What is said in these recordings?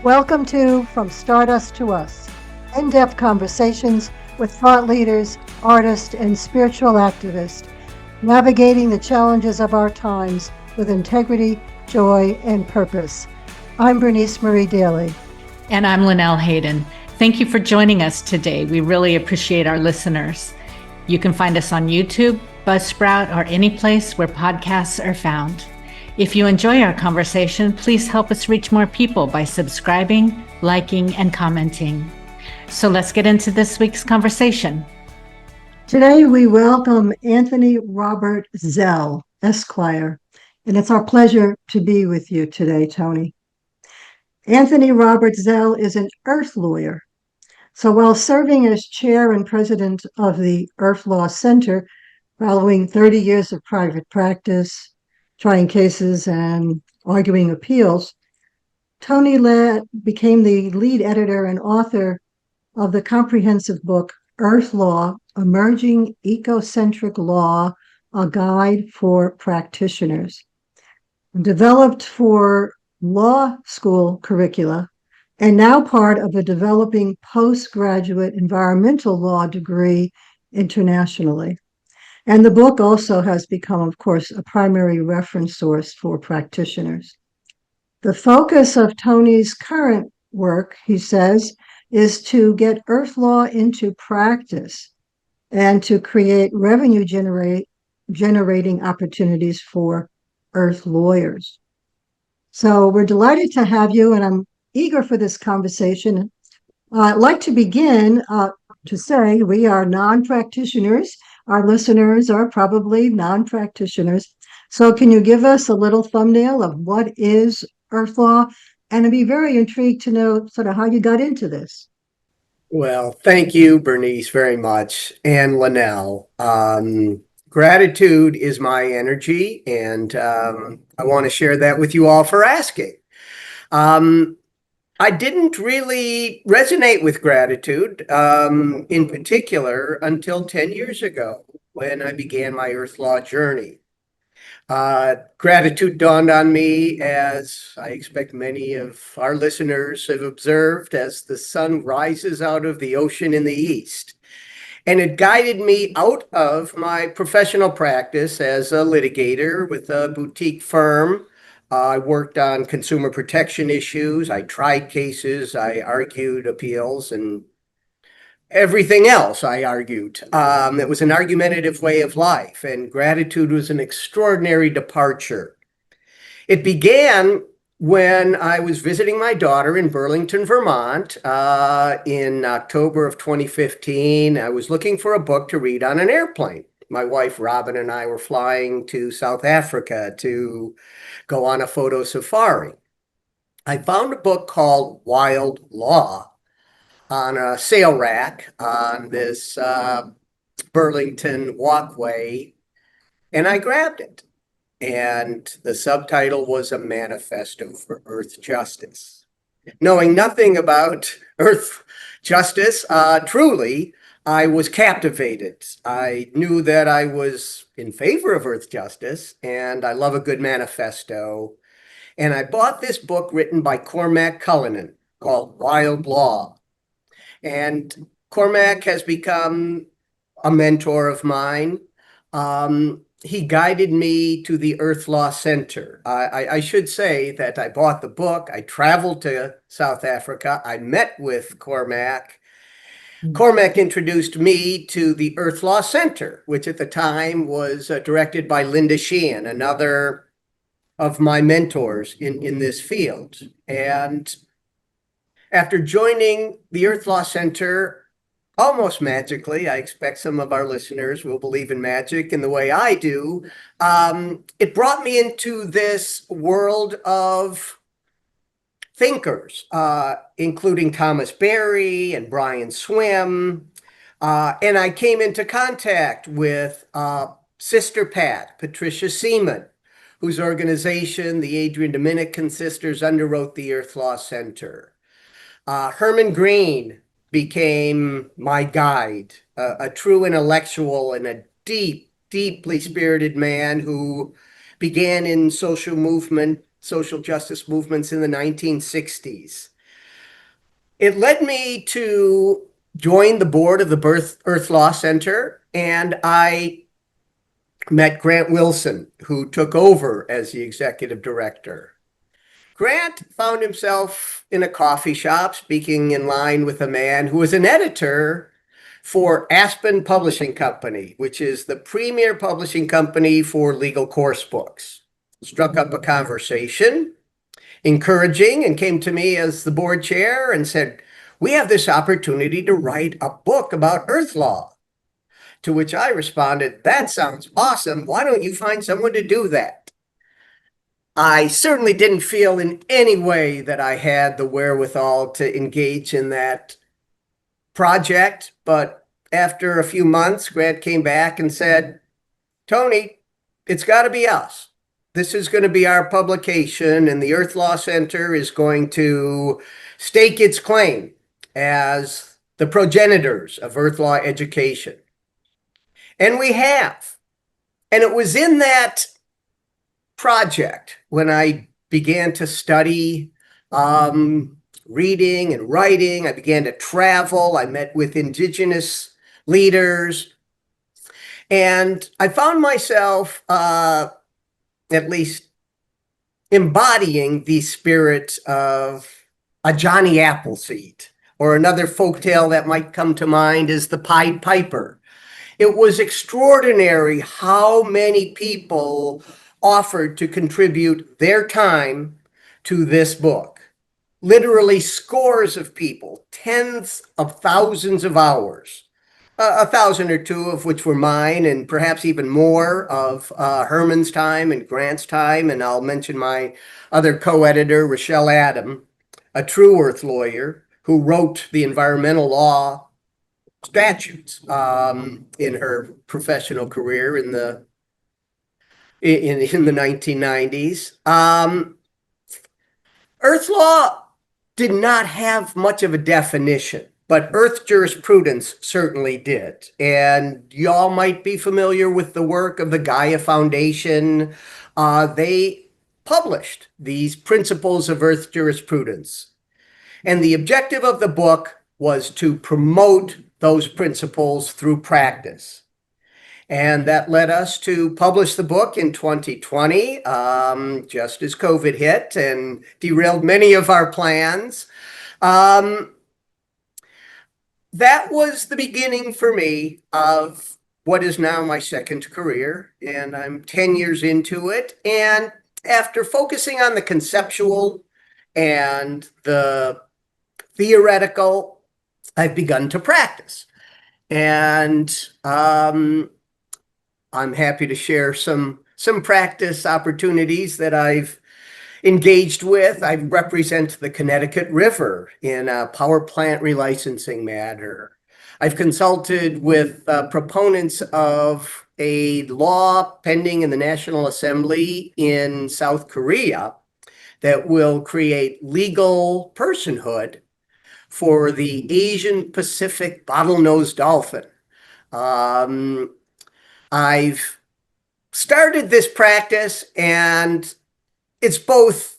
Welcome to From Stardust to Us, in-depth conversations with thought leaders, artists, and spiritual activists, navigating the challenges of our times with integrity, joy, and purpose. I'm Bernice Marie Daly. And I'm Linnell Hayden. Thank you for joining us today. We really appreciate our listeners. You can find us on YouTube, Buzzsprout, or any place where podcasts are found. If you enjoy our conversation, please help us reach more people by subscribing, liking, and commenting. So let's get into this week's conversation. Today we welcome Anthony Robert Zelle, Esquire, and it's our pleasure to be with you today, Tony. Anthony Robert Zelle is an earth lawyer. So while serving as chair and president of the Earth Law Center, following 30 years of private practice, trying cases and arguing appeals, Tony became the lead editor and author of the comprehensive book, Earth Law, Emerging Ecocentric Law, a Guide for Practitioners. Developed for law school curricula, and now part of a developing postgraduate environmental law degree internationally. And the book also has become, of course, a primary reference source for practitioners. The focus of Tony's current work, he says, is to get earth law into practice and to create revenue generating opportunities for earth lawyers. So we're delighted to have you, and I'm eager for this conversation. I'd like to begin to say we are non-practitioners. Our listeners are probably non-practitioners. So can you give us a little thumbnail of what is earth law? And I'd be very intrigued to know sort of how you got into this. Well, thank you, Bernice, very much, and Linnell. Gratitude is my energy, and I want to share that with you all for asking. I didn't really resonate with gratitude in particular until 10 years ago when I began my Earth Law journey. Gratitude dawned on me, as I expect many of our listeners have observed, as the sun rises out of the ocean in the east. And it guided me out of my professional practice as a litigator with a boutique firm. I worked on consumer protection issues. I tried cases. I argued appeals and everything else I argued. It was an argumentative way of life, and gratitude was an extraordinary departure. It began when I was visiting my daughter in Burlington, Vermont, in October of 2015. I was looking for a book to read on an airplane. My wife, Robin, and I were flying to South Africa to go on a photo safari. I found a book called Wild Law on a sale rack on this Burlington walkway, and I grabbed it. And the subtitle was A Manifesto for Earth Justice. Knowing nothing about Earth justice, truly, I was captivated. I knew that I was in favor of Earth justice, and I love a good manifesto. And I bought this book written by Cormac Cullinan called Wild Law. And Cormac has become a mentor of mine. He guided me to the Earth Law Center. I should say that I bought the book. I traveled to South Africa. I met with Cormac. Cormac introduced me to the Earth Law Center, which at the time was directed by Linda Sheehan, another of my mentors in this field. And after joining the Earth Law Center, almost magically, I expect some of our listeners will believe in magic in the way I do, it brought me into this world of thinkers, including Thomas Berry and Brian Swim. And I came into contact with Sister Pat, Patricia Seaman, whose organization, the Adrian Dominican Sisters, underwrote the Earth Law Center. Herman Green became my guide, a true intellectual and a deeply spirited man who began in social justice movements in the 1960s. It led me to join the board of the Earth Law Center, and I met Grant Wilson, who took over as the executive director. Grant found himself in a coffee shop speaking in line with a man who was an editor for Aspen Publishing Company, which is the premier publishing company for legal course books. Struck up a conversation, encouraging, and came to me as the board chair and said, "We have this opportunity to write a book about Earth law." To which I responded, "That sounds awesome. Why don't you find someone to do that?" I certainly didn't feel in any way that I had the wherewithal to engage in that project, but after a few months, Grant came back and said, "Tony, it's got to be us. This is going to be our publication, and the Earth Law Center is going to stake its claim as the progenitors of Earth law education." And we have. And it was in that project when I began to study reading and writing. I began to travel. I met with Indigenous leaders. And I found myself at least embodying the spirit of a Johnny Appleseed, or another folktale that might come to mind is the Pied Piper. It was extraordinary how many people offered to contribute their time to this book. Literally scores of people, tens of thousands of hours, a thousand or two of which were mine, and perhaps even more of Herman's time and Grant's time. And I'll mention my other co-editor, Rochelle Adam, a true Earth lawyer who wrote the environmental law statutes in her professional career in the 1990s. Earth law did not have much of a definition, but Earth jurisprudence certainly did. And y'all might be familiar with the work of the Gaia Foundation. They published these principles of Earth jurisprudence. And the objective of the book was to promote those principles through practice. And that led us to publish the book in 2020, just as COVID hit and derailed many of our plans. That was the beginning for me of what is now my second career, and I'm 10 years into it. And after focusing on the conceptual and the theoretical, I've begun to practice. And I'm happy to share some practice opportunities that I've engaged with. I represent the Connecticut River in a power plant relicensing matter. I've consulted with proponents of a law pending in the National Assembly in South Korea that will create legal personhood for the Asian Pacific bottlenose dolphin. I've started this practice, and it's both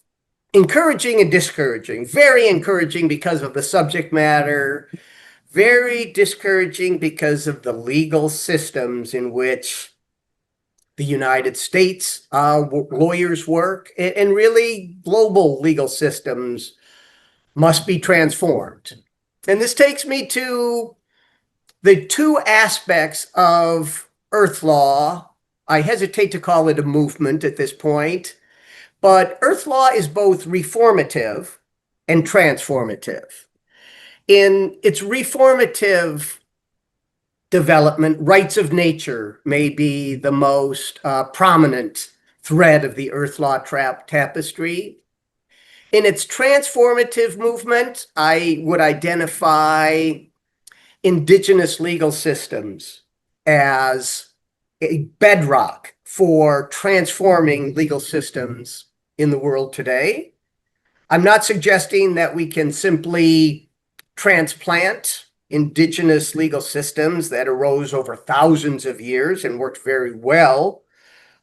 encouraging and discouraging. Very encouraging because of the subject matter, very discouraging because of the legal systems in which the United States lawyers work, and really global legal systems must be transformed. And this takes me to the two aspects of Earth law. I hesitate to call it a movement at this point, but Earth law is both reformative and transformative. In its reformative development, rights of nature may be the most prominent thread of the Earth law tapestry. In its transformative movement, I would identify Indigenous legal systems as a bedrock for transforming legal systems in the world today. I'm not suggesting that we can simply transplant Indigenous legal systems that arose over thousands of years and worked very well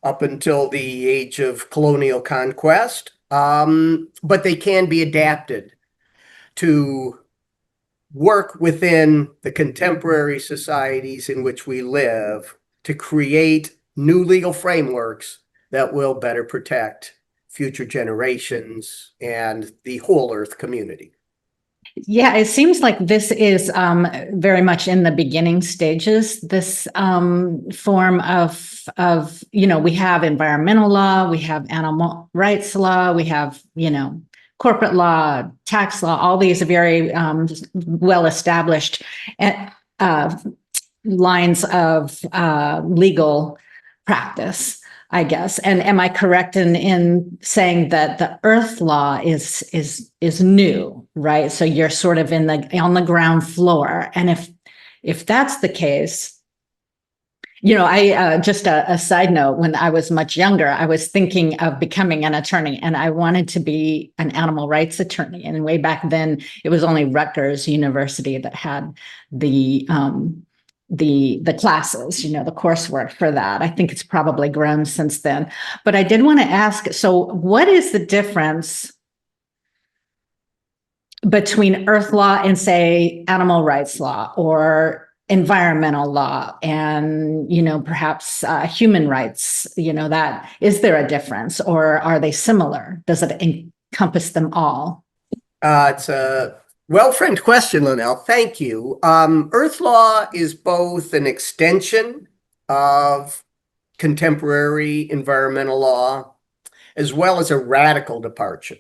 up until the age of colonial conquest, but they can be adapted to work within the contemporary societies in which we live to create new legal frameworks that will better protect future generations and the whole Earth community. Yeah, it seems like this is very much in the beginning stages. This form of we have environmental law, we have animal rights law, we have corporate law, tax law, all these very well established uh, lines of legal practice, I guess. And am I correct in saying that the Earth law is new, right? So you're sort of on the ground floor. And if that's the case, I just a side note, when I was much younger, I was thinking of becoming an attorney, and I wanted to be an animal rights attorney. And way back then, it was only Rutgers University that had the classes, the coursework for that. I think it's probably grown since then. But I did want to ask, so what is the difference between Earth law and, say, animal rights law or environmental law and, perhaps human rights? That is there a difference, or are they similar? Does it encompass them all? It's a well-framed question, Linnell. Thank you. Earth law is both an extension of contemporary environmental law as well as a radical departure.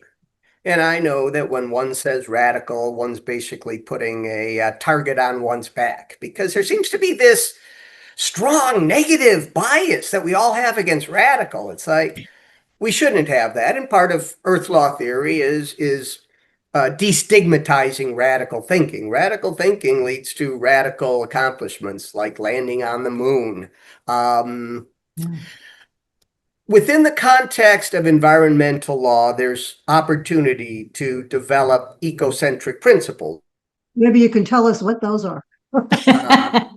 And I know that when one says radical, one's basically putting a target on one's back, because there seems to be this strong negative bias that we all have against radical. It's like we shouldn't have that. And part of Earth law theory is destigmatizing radical thinking. Radical thinking leads to radical accomplishments like landing on the moon. Within the context of environmental law, there's opportunity to develop ecocentric principles. Maybe you can tell us what those are. I'd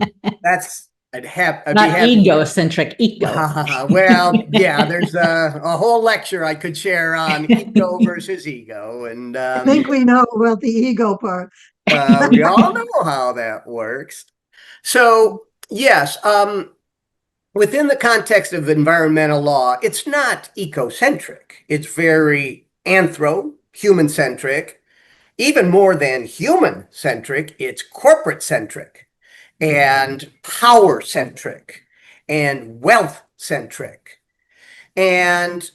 be happy. Not egocentric, eco. Well, yeah, there's a whole lecture I could share on ego versus ego. And I think we know about the ego part. we all know how that works. So, yes, within the context of environmental law, it's not ecocentric. It's very human-centric. Even more than human-centric, it's corporate-centric and power-centric and wealth-centric. And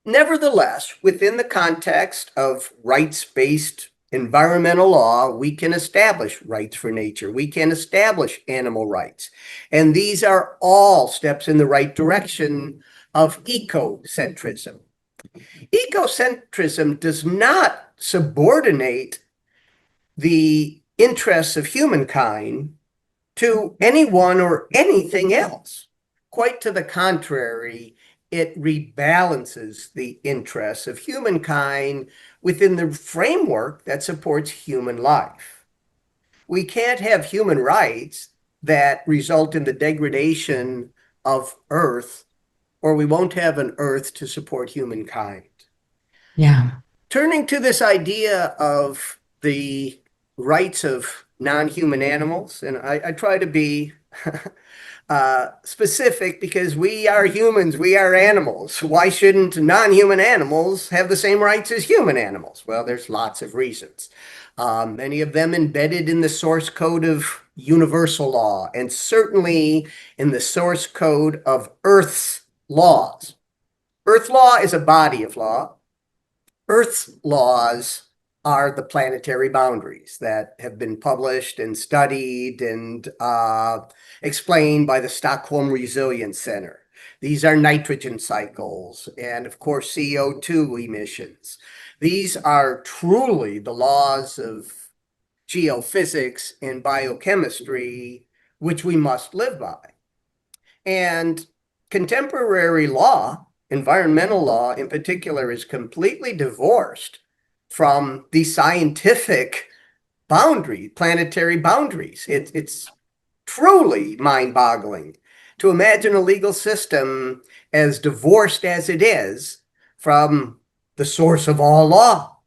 nevertheless, within the context of rights-based environmental law, we can establish rights for nature. We can establish animal rights. And these are all steps in the right direction of ecocentrism. Ecocentrism does not subordinate the interests of humankind to anyone or anything else. Quite to the contrary, it rebalances the interests of humankind within the framework that supports human life. We can't have human rights that result in the degradation of Earth, or we won't have an Earth to support humankind. Yeah. Turning to this idea of the rights of non-human animals, and I try to be specific because we are humans, we are animals. Why shouldn't non-human animals have the same rights as human animals? Well, there's lots of reasons. Many of them embedded in the source code of universal law, and certainly in the source code of Earth's laws. Earth law is a body of law. Earth's laws are the planetary boundaries that have been published and studied and explained by the Stockholm Resilience Center. These are nitrogen cycles and, of course, CO2 emissions. These are truly the laws of geophysics and biochemistry, which we must live by. And contemporary law, environmental law in particular, is completely divorced from the scientific planetary boundaries. It's truly mind-boggling to imagine a legal system as divorced as it is from the source of all law,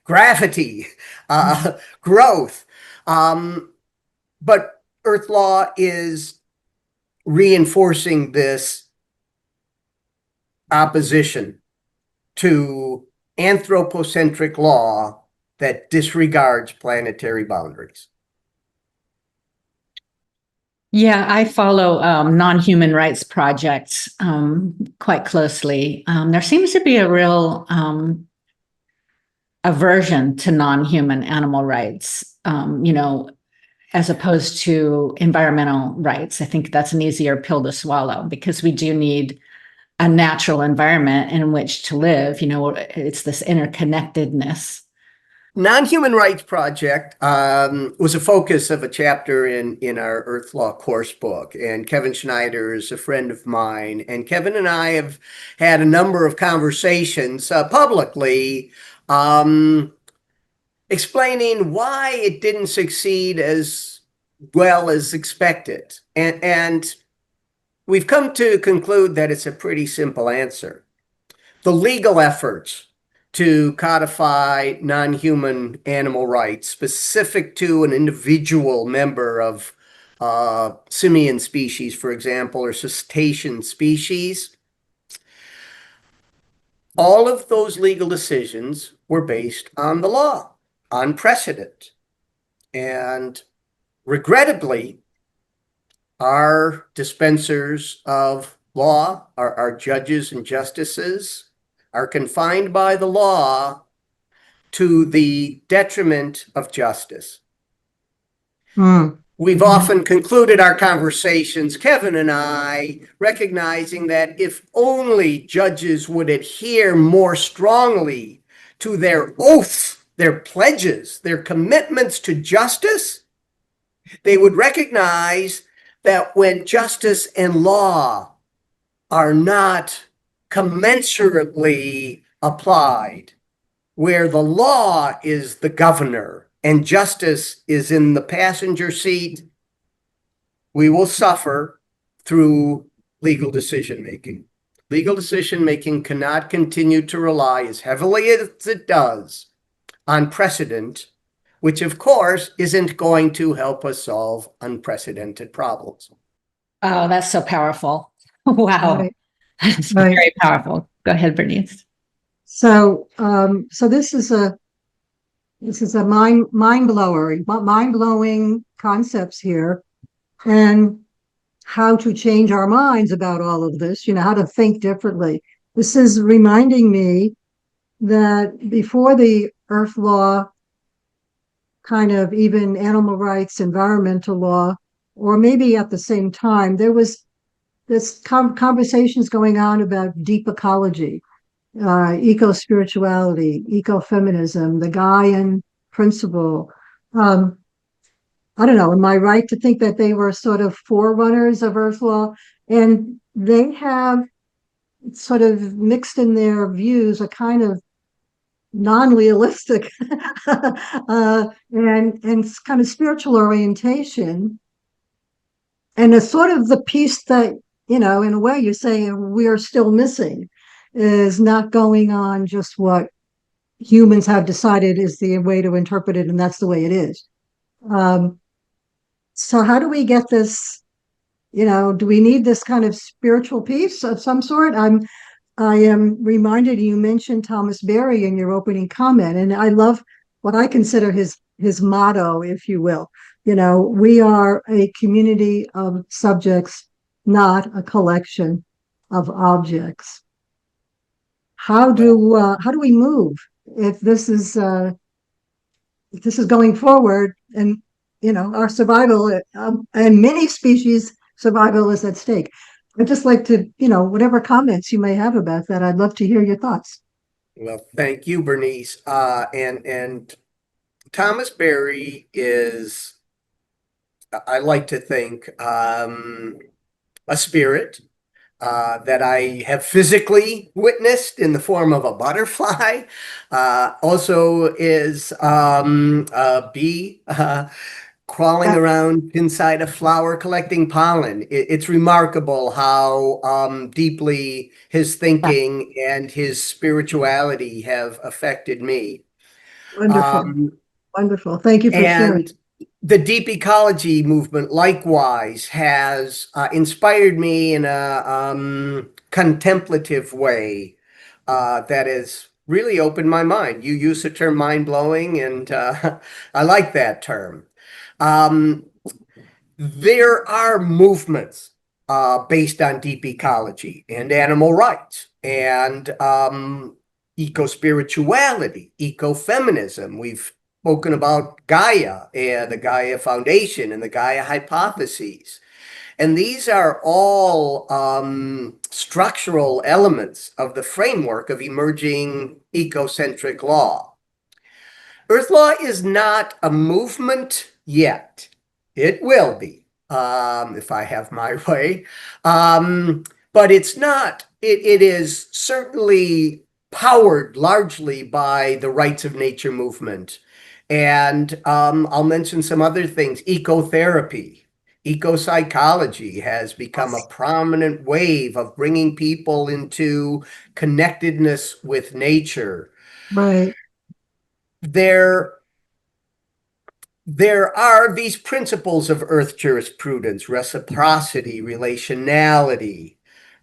gravity, growth. But Earth Law is reinforcing this opposition to anthropocentric law that disregards planetary boundaries. Yeah, I follow non-human rights projects quite closely. There seems to be a real aversion to non-human animal rights, as opposed to environmental rights. I think that's an easier pill to swallow because we do need a natural environment in which to live. It's this interconnectedness. Non-Human Rights Project was a focus of a chapter in our Earth Law course book. And Kevin Schneider is a friend of mine. And Kevin and I have had a number of conversations publicly explaining why it didn't succeed as well as expected. And we've come to conclude that it's a pretty simple answer. The legal efforts to codify non-human animal rights specific to an individual member of simian species, for example, or cetacean species, all of those legal decisions were based on the law, on precedent. And regrettably, our dispensers of law, our judges and justices, are confined by the law to the detriment of justice. We've often concluded our conversations, Kevin and I, recognizing that if only judges would adhere more strongly to their oaths, their pledges, their commitments to justice, they would recognize that when justice and law are not commensurately applied, where the law is the governor and justice is in the passenger seat, we will suffer through legal decision-making. Legal decision-making cannot continue to rely as heavily as it does on precedent, which of course isn't going to help us solve unprecedented problems. Oh, that's so powerful. Wow. Right. That's Right. very powerful. Go ahead, Bernice. So, so this is a mind blowing concepts here, and how to change our minds about all of this. How to think differently. This is reminding me that before the Earth Law, kind of even animal rights, environmental law, or maybe at the same time, there was this conversations going on about deep ecology, eco-spirituality, ecofeminism, the Gaian principle. I don't know, am I right to think that they were sort of forerunners of Earth Law? And they have sort of mixed in their views a kind of non-realistic and kind of spiritual orientation, and a sort of the piece that, in a way you're saying we're still missing is not going on just what humans have decided is the way to interpret it, and that's the way it is. So how do we get this, do we need this kind of spiritual piece of some sort? I am reminded you mentioned Thomas Berry in your opening comment, and I love what I consider his motto, if you will. We are a community of subjects, not a collection of objects. How do we move if this is going forward, and our survival and many species survival is at stake? I'd just like to, whatever comments you may have about that, I'd love to hear your thoughts. Well, thank you, Bernice. And Thomas Berry is, I like to think, a spirit that I have physically witnessed in the form of a butterfly. Also is a bee crawling around inside a flower collecting pollen. It's remarkable how deeply his thinking and his spirituality have affected me. Wonderful. Wonderful. Thank you for sharing. And the deep ecology movement likewise has inspired me in a contemplative way that has really opened my mind. You use the term mind-blowing, and I like that term. Um, there are movements based on deep ecology and animal rights and eco-spirituality, ecofeminism. We've spoken about Gaia and the Gaia Foundation and the Gaia hypotheses. And these are all structural elements of the framework of emerging ecocentric law. Earth law is not a movement yet. It will be, if I have my way. But it's not. It is certainly powered largely by the rights of nature movement. And I'll mention some other things. Ecotherapy, ecopsychology has become a prominent wave of bringing people into connectedness with nature. Right. There are these principles of earth jurisprudence, reciprocity, relationality,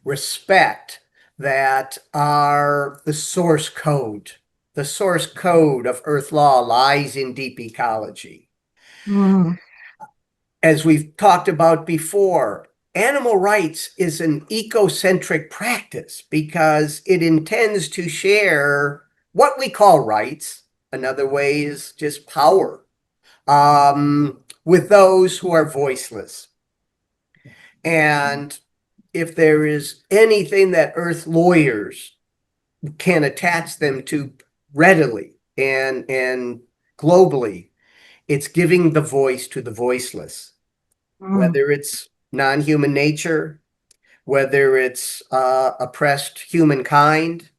respect, that are the source code. The source code of earth law lies in deep ecology. Mm. As we've talked about before, animal rights is an ecocentric practice because it intends to share what we call rights. Another way is just power. With those who are voiceless. And if there is anything that earth lawyers can attach them to readily and globally, it's giving the voice to the voiceless, whether it's non-human nature, whether it's oppressed humankind,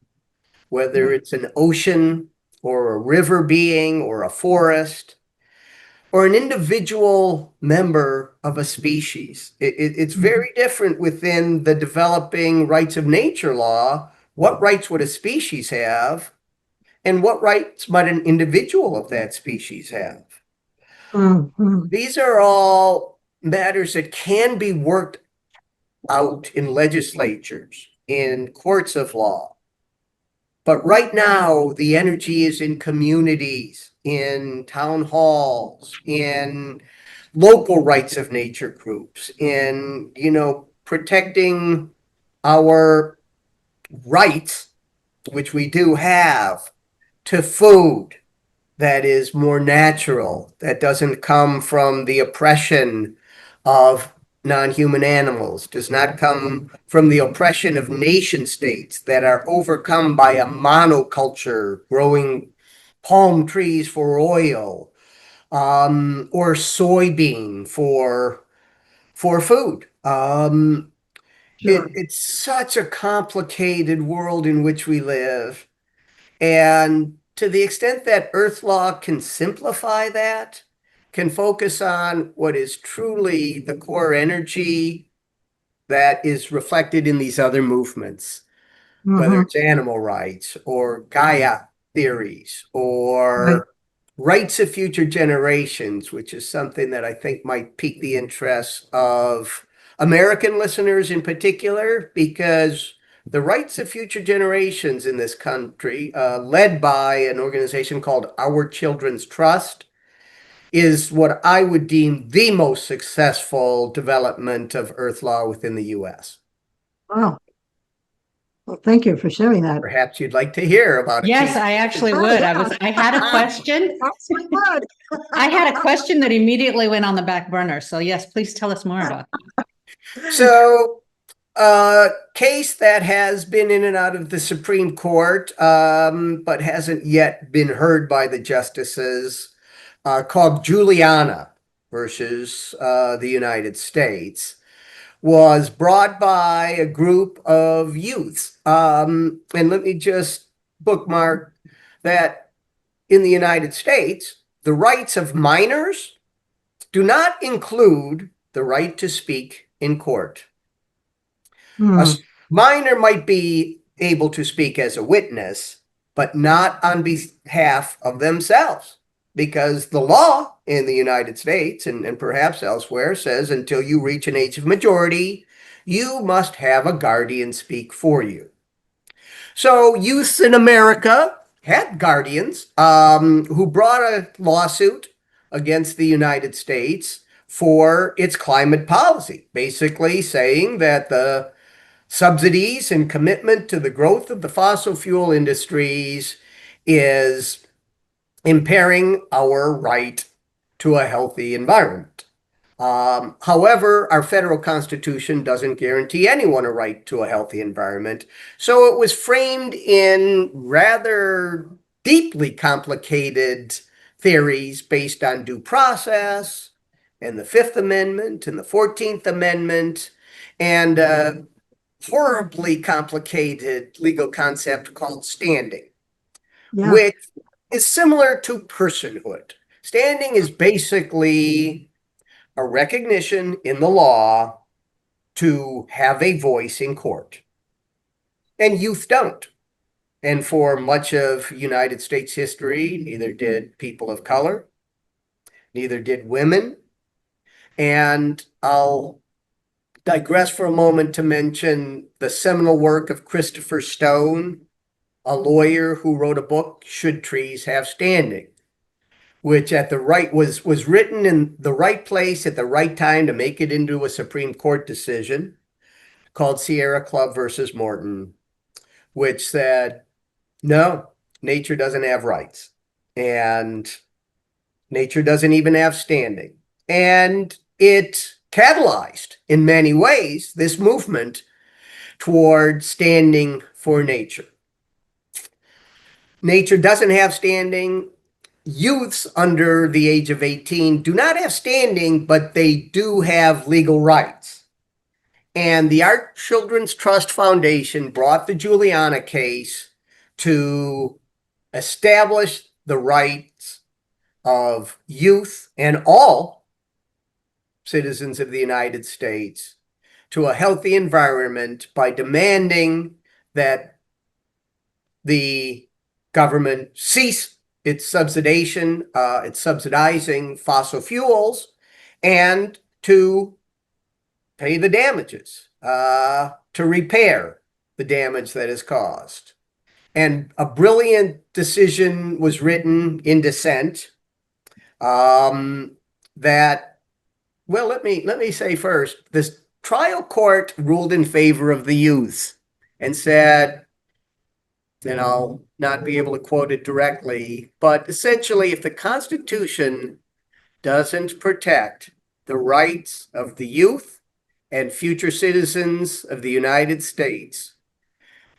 whether it's an ocean or a river being or a forest, or an individual member of a species. It's very different within the developing rights of nature law. What rights would a species have? And what rights might an individual of that species have? These are all matters that can be worked out in legislatures, in courts of law. But right now, the energy is in communities, in town halls, in local rights of nature groups, in, protecting our rights, which we do have, to food that is more natural, that doesn't come from the oppression of non-human animals, does not come from the oppression of nation states that are overcome by a monoculture growing palm trees for oil, or soybean for food. Sure. It's such a complicated world in which we live. And to the extent that Earth law can simplify that, can focus on what is truly the core energy that is reflected in these other movements, whether it's animal rights or Gaia theories or rights of future generations, which is something that I think might pique the interest of American listeners in particular, because the rights of future generations in this country, led by an organization called Our Children's Trust, is what I would deem the most successful development of Earth law within the U.S. Wow. Well, thank you for sharing that. Perhaps you'd like to hear about it. Yes, I actually would. I had a question. I had a question that immediately went on the back burner. So yes, please tell us more about that. So, a case that has been in and out of the Supreme Court, but hasn't yet been heard by the justices, called Juliana versus the United States, was brought by a group of youths. And let me just bookmark that in the United States, the rights of minors do not include the right to speak in court. A minor might be able to speak as a witness, but not on behalf of themselves. Because the law in the United States and perhaps elsewhere says until you reach an age of majority, you must have a guardian speak for you. So youths in America had guardians who brought a lawsuit against the United States for its climate policy, basically saying that the subsidies and commitment to the growth of the fossil fuel industries is impairing our right to a healthy environment. However, our federal constitution doesn't guarantee anyone a right to a healthy environment. So it was framed in rather deeply complicated theories based on due process and the Fifth Amendment and the 14th Amendment and a horribly complicated legal concept called standing, which is similar to personhood. Standing is basically a recognition in the law to have a voice in court. And youth don't. And for much of United States history, neither did people of color, neither did women. And I'll digress for a moment to mention the seminal work of Christopher Stone, a lawyer who wrote a book, Should Trees Have Standing? Which at the right was written in the right place at the right time to make it into a Supreme Court decision called Sierra Club versus Morton, which said, no, nature doesn't have rights and nature doesn't even have standing. And it catalyzed in many ways this movement toward standing for nature. Nature doesn't have standing. Youths under the age of 18 do not have standing, but they do have legal rights. And the Our Children's Trust Foundation brought the Juliana case to establish the rights of youth and all citizens of the United States to a healthy environment by demanding that the government cease its subsidizing fossil fuels and to pay the damages, to repair the damage that is caused. And a brilliant decision was written in dissent that, well, let me say first, this trial court ruled in favor of the youth and said, and I'll not be able to quote it directly, but essentially, if the Constitution doesn't protect the rights of the youth and future citizens of the United States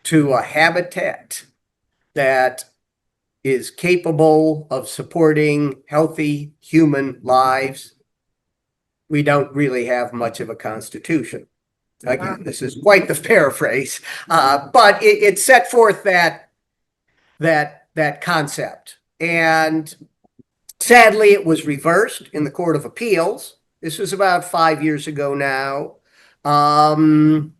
to a habitat that is capable of supporting healthy human lives, we don't really have much of a Constitution. Again, this is quite the paraphrase, but it set forth that concept. And sadly, it was reversed in the Court of Appeals. This was about 5 years ago now. And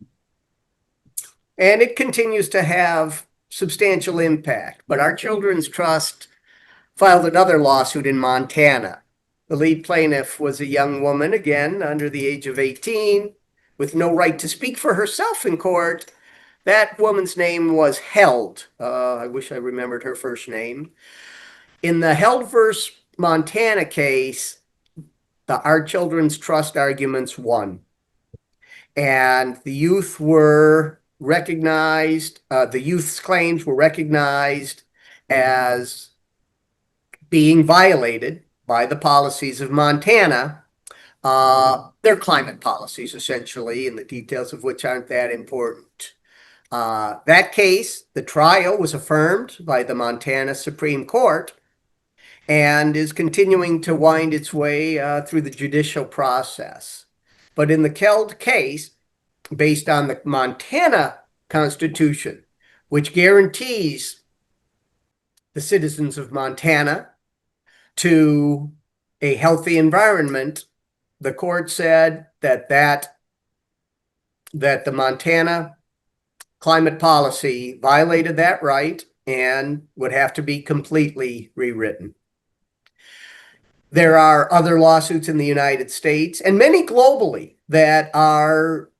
it continues to have substantial impact. But our Children's Trust filed another lawsuit in Montana. The lead plaintiff was a young woman, again, under the age of 18, with no right to speak for herself in court. That woman's name was Held. I wish I remembered her first name. In the Held versus Montana case, Our Children's Trust arguments won. And the youth were recognized, the youth's claims were recognized as being violated by the policies of Montana. Their climate policies, essentially, and the details of which aren't that important. That case, the trial was affirmed by the Montana Supreme Court and is continuing to wind its way through the judicial process. But in the Keld case, based on the Montana Constitution, which guarantees the citizens of Montana to a healthy environment, the court said that the Montana climate policy violated that right and would have to be completely rewritten. There are other lawsuits in the United States and many globally that are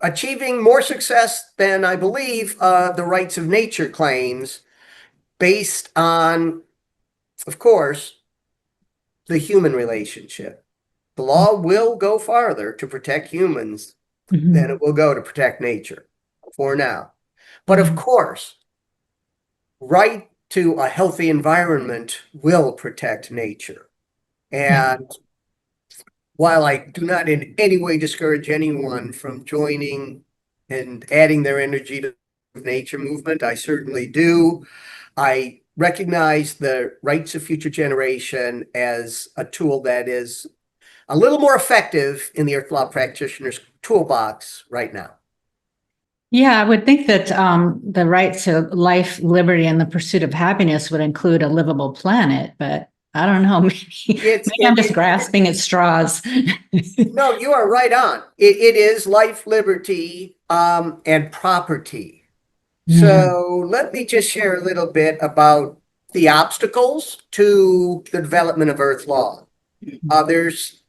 achieving more success than, I believe, the rights of nature claims, based on, of course, the human relationship. The law will go farther to protect humans than it will go to protect nature for now. But of course, right to a healthy environment will protect nature. And while I do not in any way discourage anyone from joining and adding their energy to the nature movement, I certainly do. I recognize the rights of future generation as a tool that is a little more effective in the earth law practitioner's toolbox right now. Yeah, I would think that the right to life, liberty, and the pursuit of happiness would include a livable planet, but I don't know. Maybe I'm just grasping at straws. No, you are right on. It is life, liberty, and property. So let me just share a little bit about the obstacles to the development of earth law. There's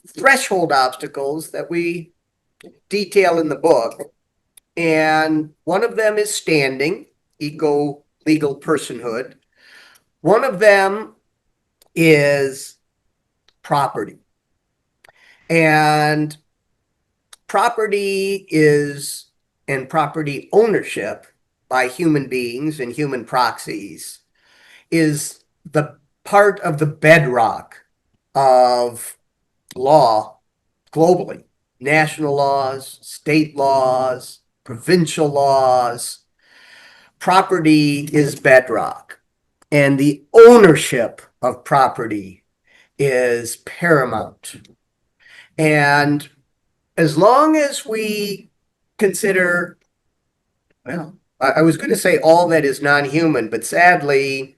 threshold obstacles that we detail in the book, and one of them is standing, eco-legal personhood. One of them is property. And property and property ownership by human beings and human proxies is the part of the bedrock of law globally. National laws, state laws, provincial laws. Property is bedrock, and the ownership of property is paramount. And as long as we consider, well, I was going to say all that is non-human, but sadly,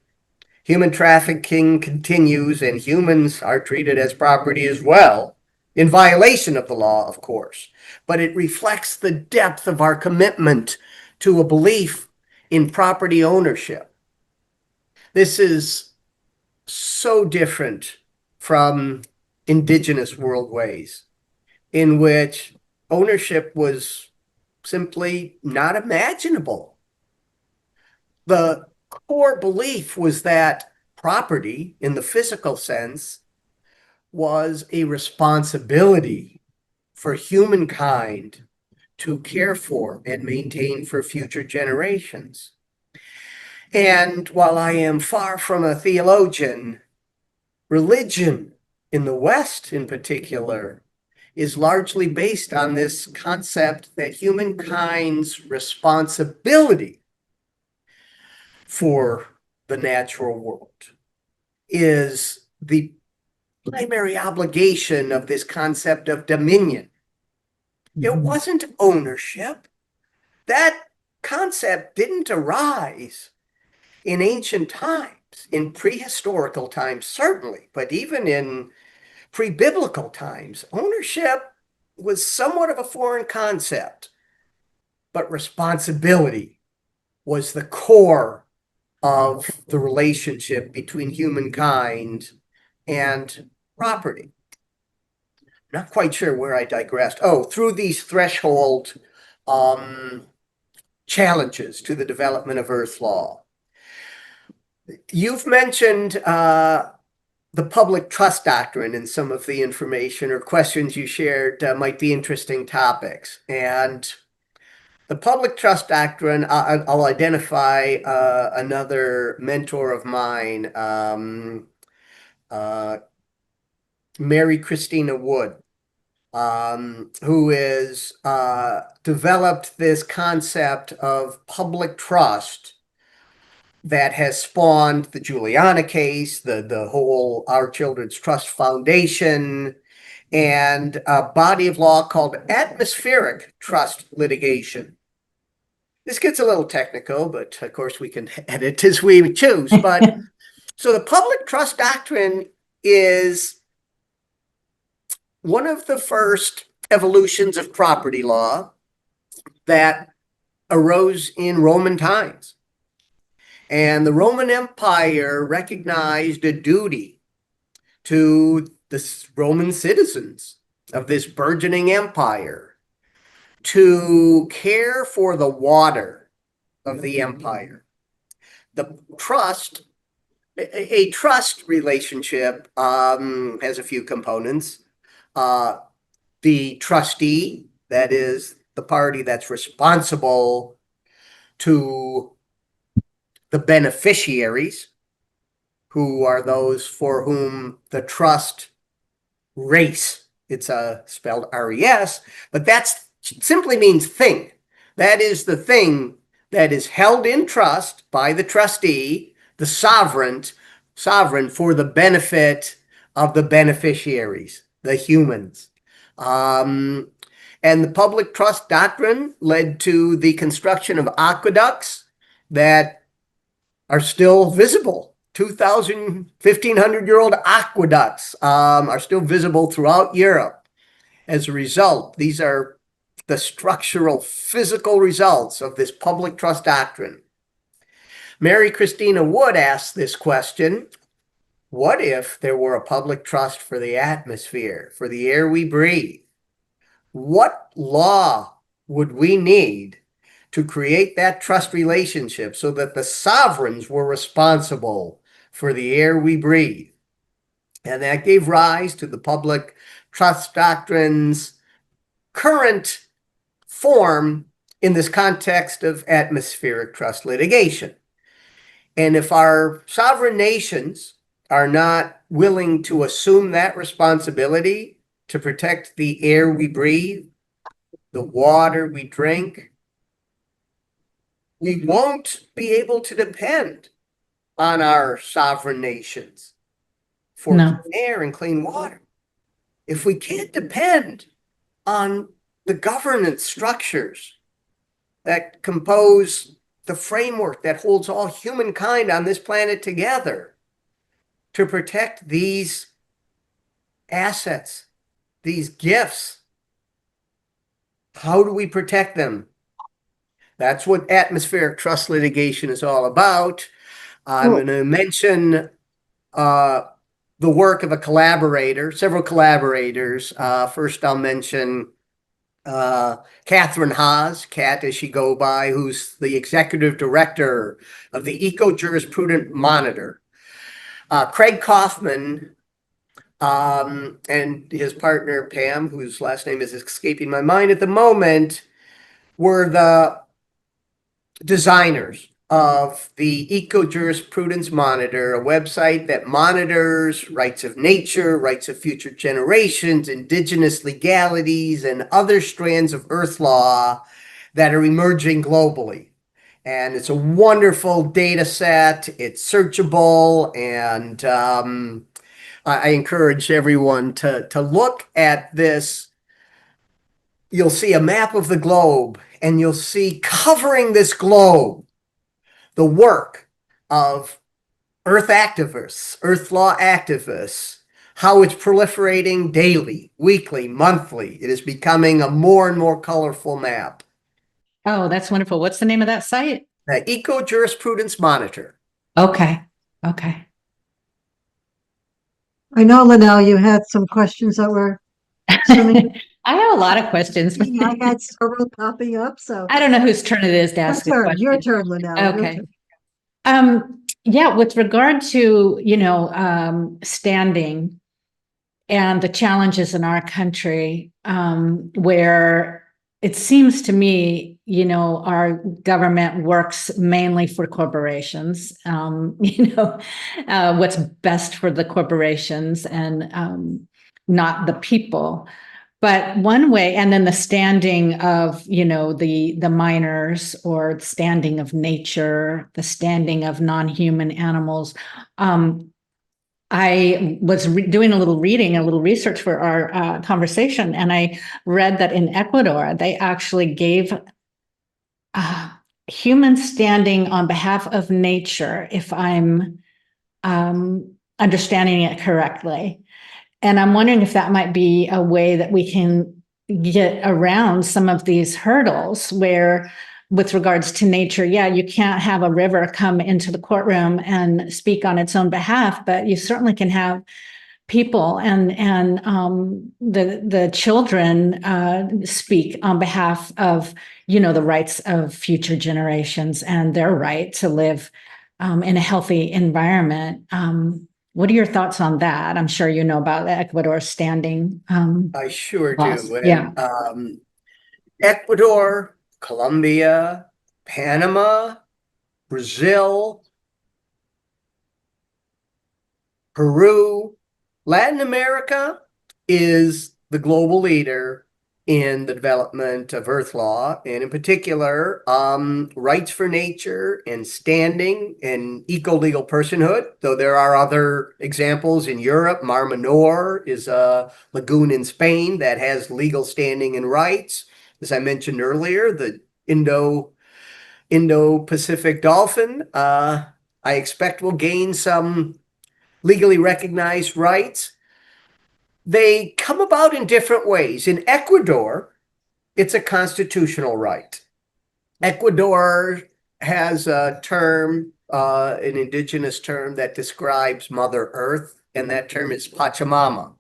human trafficking continues and humans are treated as property as well, in violation of the law, of course. But it reflects the depth of our commitment to a belief in property ownership. This is so different from indigenous world ways, in which ownership was simply not imaginable. The core belief was that property, in the physical sense, was a responsibility for humankind to care for and maintain for future generations. And while I am far from a theologian, religion in the West in particular is largely based on this concept that humankind's responsibility for the natural world is the primary obligation of this concept of dominion. It wasn't ownership. That concept didn't arise in ancient times, in prehistorical times, certainly, but even in pre-biblical times. Ownership was somewhat of a foreign concept, but responsibility was the core of the relationship between humankind and property. Not quite sure where I digressed. Oh, through these threshold challenges to the development of Earth law. You've mentioned the public trust doctrine in some of the information or questions you shared might be interesting topics. And the public trust doctrine, I'll identify another mentor of mine, Mary Christina Wood, who is developed this concept of public trust that has spawned the Juliana case, the whole Our Children's Trust Foundation, and a body of law called atmospheric trust litigation. This gets a little technical, but of course we can edit as we choose. But so the public trust doctrine is one of the first evolutions of property law that arose in Roman times. And the Roman Empire recognized a duty to the Roman citizens of this burgeoning empire to care for the water of the empire. The trust, a trust relationship has a few components. The trustee, that is the party that's responsible to the beneficiaries, who are those for whom the trust race. It's spelled RES, but that simply means thing. That is the thing that is held in trust by the trustee, the sovereign for the benefit of the beneficiaries, the humans. And the public trust doctrine led to the construction of aqueducts that are still visible. 2,000, 1,500-year-old aqueducts are still visible throughout Europe. As a result, these are the structural, physical results of this public trust doctrine. Mary Christina Wood asked this question: what if there were a public trust for the atmosphere, for the air we breathe? What law would we need to create that trust relationship so that the sovereigns were responsible for the air we breathe? And that gave rise to the public trust doctrine's current form in this context of atmospheric trust litigation. And if our sovereign nations are not willing to assume that responsibility to protect the air we breathe, the water we drink, we won't be able to depend on our sovereign nations for clean air and clean water. If we can't depend on the governance structures that compose the framework that holds all humankind on this planet together to protect these assets, these gifts, how do we protect them? That's what atmospheric trust litigation is all about. I'm going to mention the work of several collaborators. First, I'll mention Catherine Haas, Kat as she go by, who's the executive director of the Eco-Jurisprudent Monitor. Craig Kaufman and his partner Pam, whose last name is escaping my mind at the moment, were the designers of the Eco-Jurisprudence Monitor, a website that monitors rights of nature, rights of future generations, indigenous legalities, and other strands of Earth law that are emerging globally. And it's a wonderful data set. It's searchable, and I encourage everyone to look at this. You'll see a map of the globe, and you'll see covering this globe the work of Earth activists, Earth law activists, how it's proliferating daily, weekly, monthly. It is becoming a more and more colorful map. Oh, that's wonderful. What's the name of that site? The Eco-Jurisprudence Monitor. Okay. I know, Linnell, you had some questions that were coming. I have a lot of questions. I had several popping up, so. I don't know whose turn it is to ask a question. Your turn, Linnell. Okay. Yeah, with regard to, standing and the challenges in our country, where it seems to me, our government works mainly for corporations, what's best for the corporations and not the people. But one way, and then the standing of, the minors, or standing of nature, the standing of non-human animals. I was doing a little research for our conversation, and I read that in Ecuador, they actually gave human standing on behalf of nature, if I'm understanding it correctly. And I'm wondering if that might be a way that we can get around some of these hurdles where with regards to nature, yeah, you can't have a river come into the courtroom and speak on its own behalf, but you certainly can have people and the children speak on behalf of, the rights of future generations and their right to live in a healthy environment. What are your thoughts on that? I'm sure you know about Ecuador's standing I sure laws. do. Yeah. And Ecuador, Colombia, Panama, Brazil, Peru, Latin America is the global leader in the development of Earth law, and in particular, rights for nature and standing and eco-legal personhood. Though there are other examples in Europe. Mar Menor is a lagoon in Spain that has legal standing and rights. As I mentioned earlier, the Indo-Pacific dolphin, I expect will gain some legally recognized rights. They come about in different ways. In Ecuador, it's a constitutional right. Ecuador has a term, an indigenous term that describes Mother Earth, and that term is Pachamama.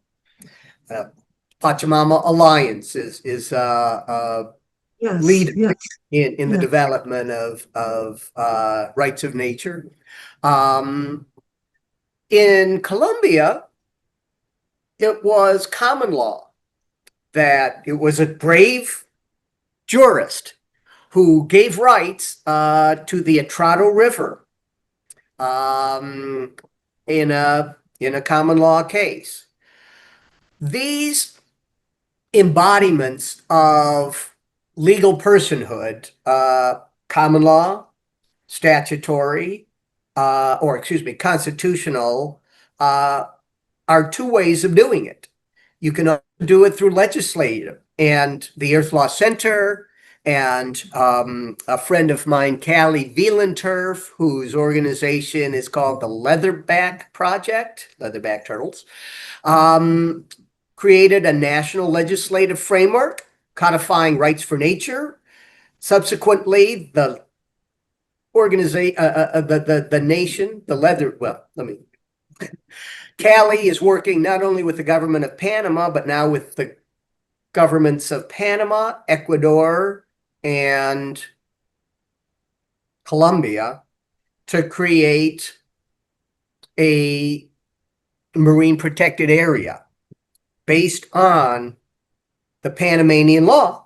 Pachamama Alliance is Yes, leader yes, in the yes. development of rights of nature. In Colombia, it was common law that it was a brave jurist who gave rights to the Atrado River in a common law case. These embodiments of legal personhood, common law, statutory, constitutional, are two ways of doing it. You can do it through legislative, and the Earth Law Center and a friend of mine, Callie Wielenturf, whose organization is called the Leatherback Project, Leatherback Turtles, created a national legislative framework codifying rights for nature. Subsequently, the organization, the nation, the leather, well, let me Callie is working not only with the government of Panama, but now with the governments of Panama, Ecuador, and Colombia to create a marine protected area based on the Panamanian law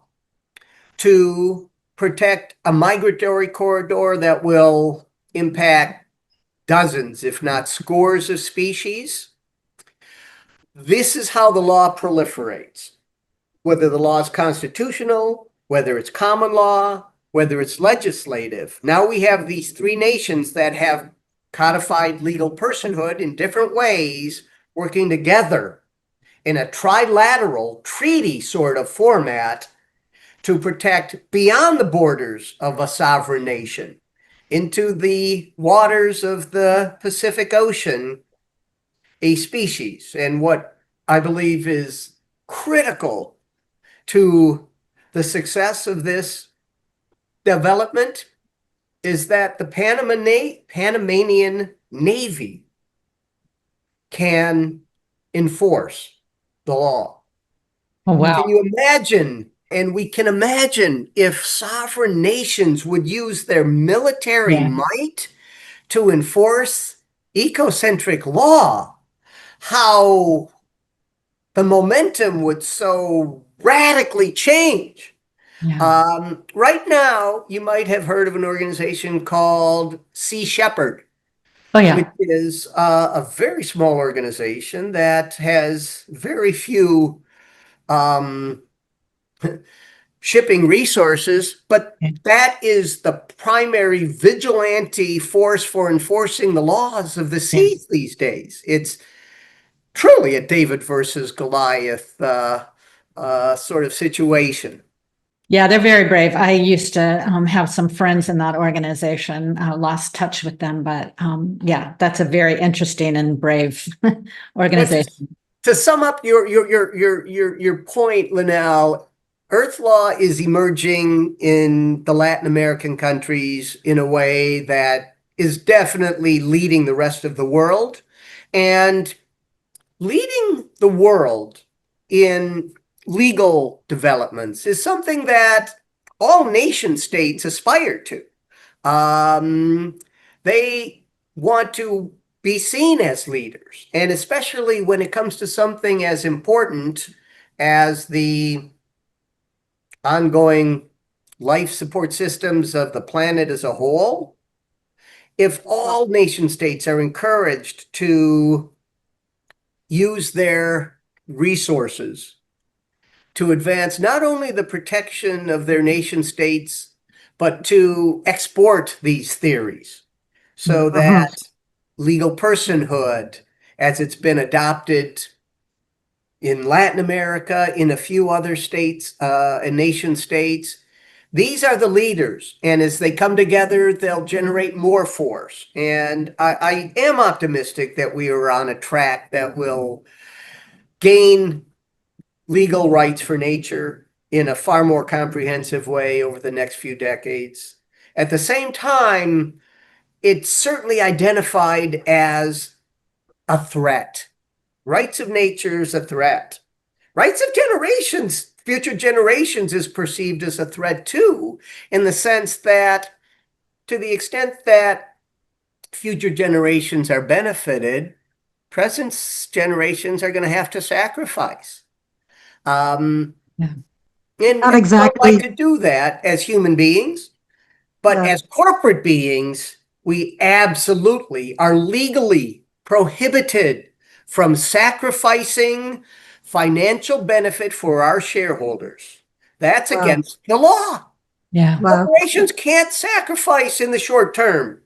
to protect a migratory corridor that will impact dozens, if not scores of species. This is how the law proliferates. Whether the law is constitutional, whether it's common law, whether it's legislative. Now we have these three nations that have codified legal personhood in different ways, working together in a trilateral treaty sort of format to protect beyond the borders of a sovereign nation into the waters of the Pacific Ocean, a species. And what I believe is critical to the success of this development is that the Panamanian Navy can enforce the law. Oh, wow. Can you imagine? And we can imagine if sovereign nations would use their military Yeah. might to enforce ecocentric law, how the momentum would so radically change. Yeah. Right now, you might have heard of an organization called Sea Shepherd, Oh, which yeah. is a very small organization that has very few shipping resources, but that is the primary vigilante force for enforcing the laws of the seas these days. It's truly a David versus Goliath sort of situation. Yeah, they're very brave. I used to have some friends in that organization, lost touch with them, but yeah, that's a very interesting and brave organization. To sum up your point, Linnell, Earth law is emerging in the Latin American countries in a way that is definitely leading the rest of the world. And leading the world in legal developments is something that all nation states aspire to. They want to be seen as leaders, and especially when it comes to something as important as the ongoing life support systems of the planet as a whole. If all nation states are encouraged to use their resources to advance not only the protection of their nation states, but to export these theories so Mhm. that legal personhood, as it's been adopted in Latin America, in a few other states and nation states, these are the leaders. And as they come together, they'll generate more force. And I am optimistic that we are on a track that will gain legal rights for nature in a far more comprehensive way over the next few decades. At the same time, it's certainly identified as a threat. Rights of nature is a threat. Rights of generations, future generations, is perceived as a threat too, in the sense that to the extent that future generations are benefited, present generations are going to have to sacrifice. Um, Yeah. and Not we don't like exactly. to do that as human beings, but Yeah. as corporate beings, we absolutely are legally prohibited from sacrificing financial benefit for our shareholders. That's Wow. against the law. Yeah. Wow. Corporations can't sacrifice in the short term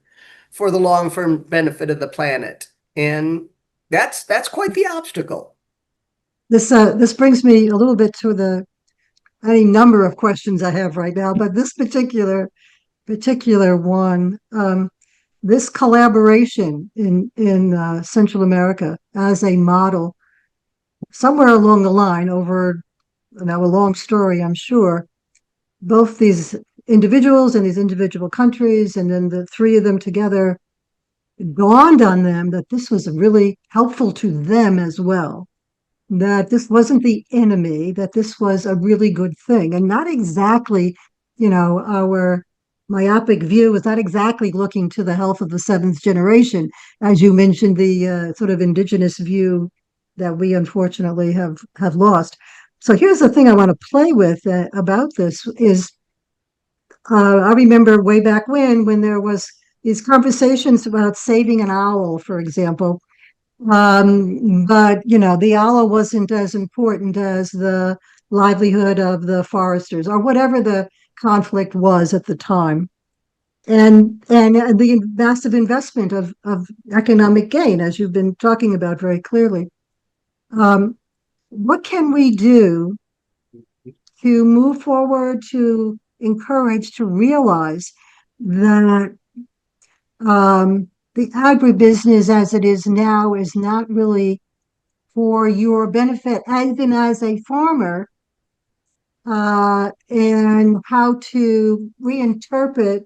for the long-term benefit of the planet. And that's quite the obstacle. This brings me a little bit to the any number of questions I have right now, but this particular one, this collaboration in Central America as a model, somewhere along the line, over now a long story, I'm sure, both these individuals and these individual countries, and then the three of them together, dawned on them that this was really helpful to them as well, that this wasn't the enemy, that this was a really good thing, and not exactly, our myopic view is not exactly looking to the health of the seventh generation, as you mentioned, the sort of indigenous view that we unfortunately have lost. So here's the thing I want to play with about this is I remember way back when there was these conversations about saving an owl, for example, but the owl wasn't as important as the livelihood of the foresters or whatever the conflict was at the time. And the massive investment of economic gain, as you've been talking about very clearly. Um, what can we do to move forward, to encourage, to realize that the agribusiness as it is now is not really for your benefit, even as a farmer, and how to reinterpret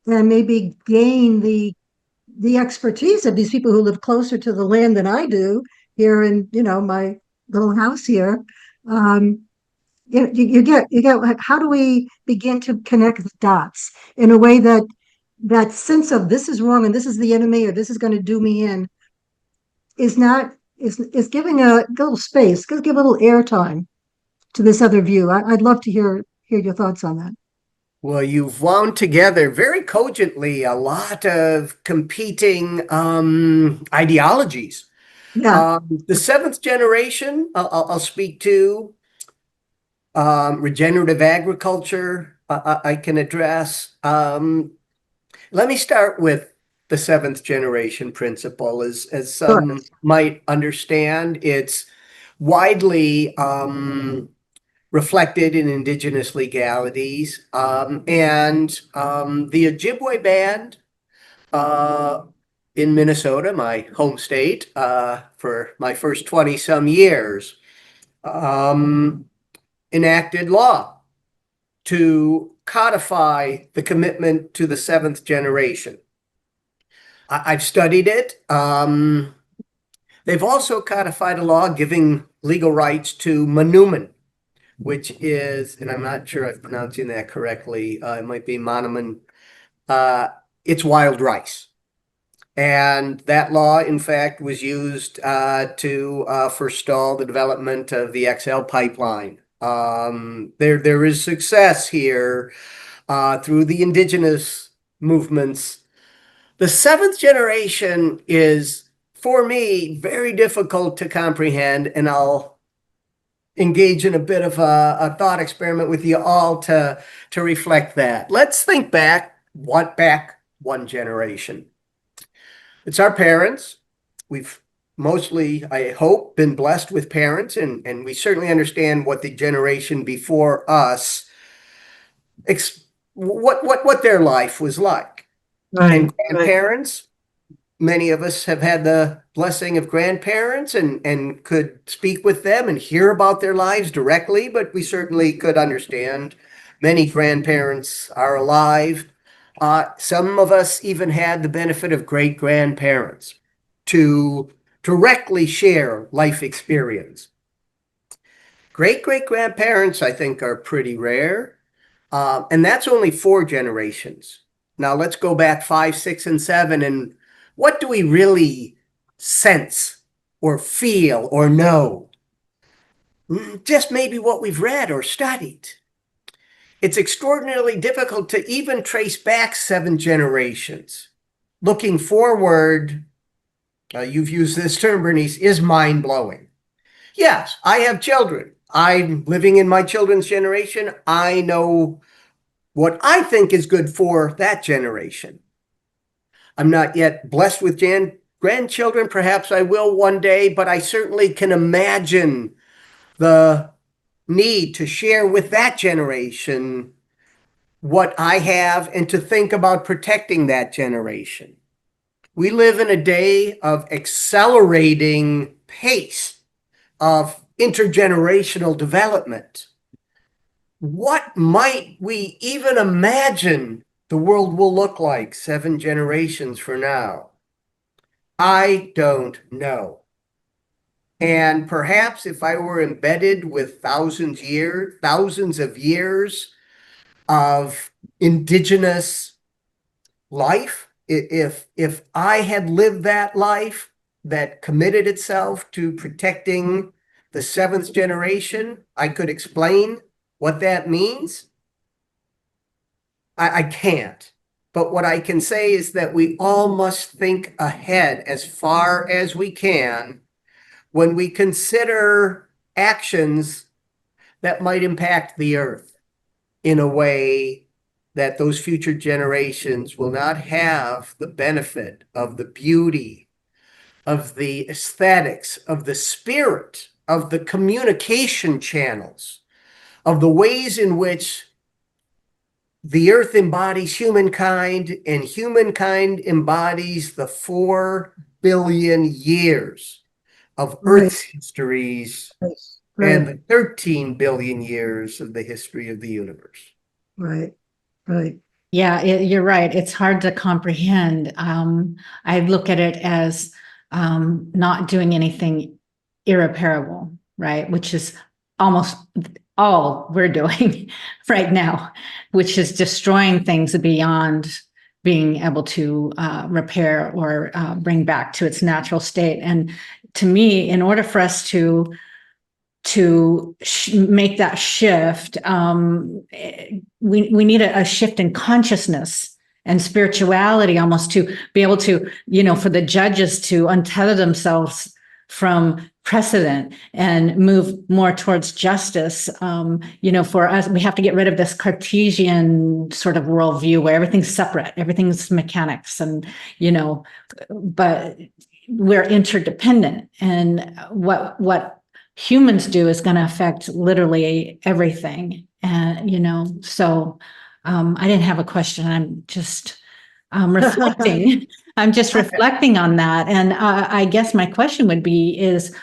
and maybe gain the expertise of these people who live closer to the land than I do here in my little house here. Um, you get like, how do we begin to connect the dots in a way that that sense of this is wrong and this is the enemy or this is going to do me in is not is giving a little space, give a little airtime to this other view. I'd love to hear your thoughts on that. Well, you've wound together very cogently a lot of competing ideologies. Yeah, The seventh generation, I'll speak to. Regenerative agriculture, I can address. Let me start with the seventh generation principle. As sure. some might understand, it's widely reflected in indigenous legalities. And the Ojibwe band uh, in Minnesota, my home state, for my first 20 some years, um, enacted law to codify the commitment to the seventh generation. I've studied it. They've also codified a law giving legal rights to Manuman, which is, and I'm not sure I'm pronouncing that correctly, it might be Monument, it's wild rice. And that law, in fact, was used to forestall the development of the XL pipeline. There is success here through the Indigenous movements. The seventh generation is, for me, very difficult to comprehend, and I'll engage in a bit of a thought experiment with you all to reflect that. Let's think back one generation. It's our parents. We've mostly, I hope, been blessed with parents, and we certainly understand what the generation before us, what their life was like. And grandparents, many of us have had the blessing of grandparents and could speak with them and hear about their lives directly, but we certainly could understand many grandparents are alive. Some of us even had the benefit of great-grandparents to directly share life experience. Great-great-grandparents, I think, are pretty rare, and that's only 4 generations. Now let's go back 5, 6, and 7, and what do we really sense or feel or know? Just maybe what we've read or studied. It's extraordinarily difficult to even trace back 7 generations. Looking forward, you've used this term, Bernice, is mind-blowing. Yes, I have children. I'm living in my children's generation. I know what I think is good for that generation. I'm not yet blessed with grandchildren. Perhaps I will one day, but I certainly can imagine the need to share with that generation what I have and to think about protecting that generation. We live in a day of accelerating pace of intergenerational development. What might we even imagine the world will look like 7 generations from now? I don't know. And perhaps if I were embedded with thousands of years of indigenous life, if I had lived that life that committed itself to protecting the 7th generation, I could explain what that means. I can't. But what I can say is that we all must think ahead as far as we can when we consider actions that might impact the earth in a way that those future generations will not have the benefit of the beauty, of the aesthetics, of the spirit, of the communication channels, of the ways in which the earth embodies humankind and humankind embodies the 4 billion years of Earth's histories and the 13 billion years of the history of the universe. Right. Yeah, you're right. It's hard to comprehend. I look at it as not doing anything irreparable, right? Which is almost all we're doing right now, which is destroying things beyond being able to repair or bring back to its natural state. And to me, in order for us to make that shift, we need a shift in consciousness and spirituality, almost, to be able to, for the judges to untether themselves from precedent and move more towards justice. For us, we have to get rid of this Cartesian sort of worldview where everything's separate, everything's mechanics, and but we're interdependent, and what humans do is going to affect literally everything. And so I didn't have a question. I'm just reflecting. I'm just reflecting on that. And I guess my question would be is,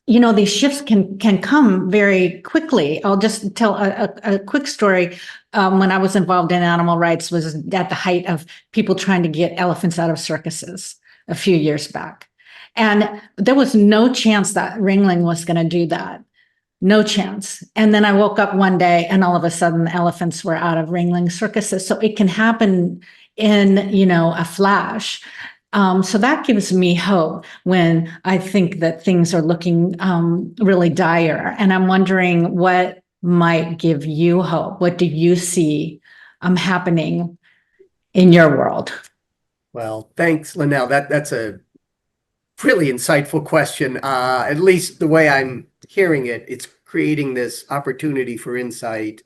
these shifts can come very quickly. I'll just tell a quick story. When I was involved in animal rights was at the height of people trying to get elephants out of circuses a few years back. And there was no chance that Ringling was going to do that. No chance. And then I woke up one day and all of a sudden the elephants were out of Ringling circuses. So it can happen in, a flash. So that gives me hope when I think that things are looking really dire. And I'm wondering what might give you hope. What do you see happening in your world? Well, thanks, Linnell. That's a really insightful question. At least the way I'm hearing it, it's creating this opportunity for insight.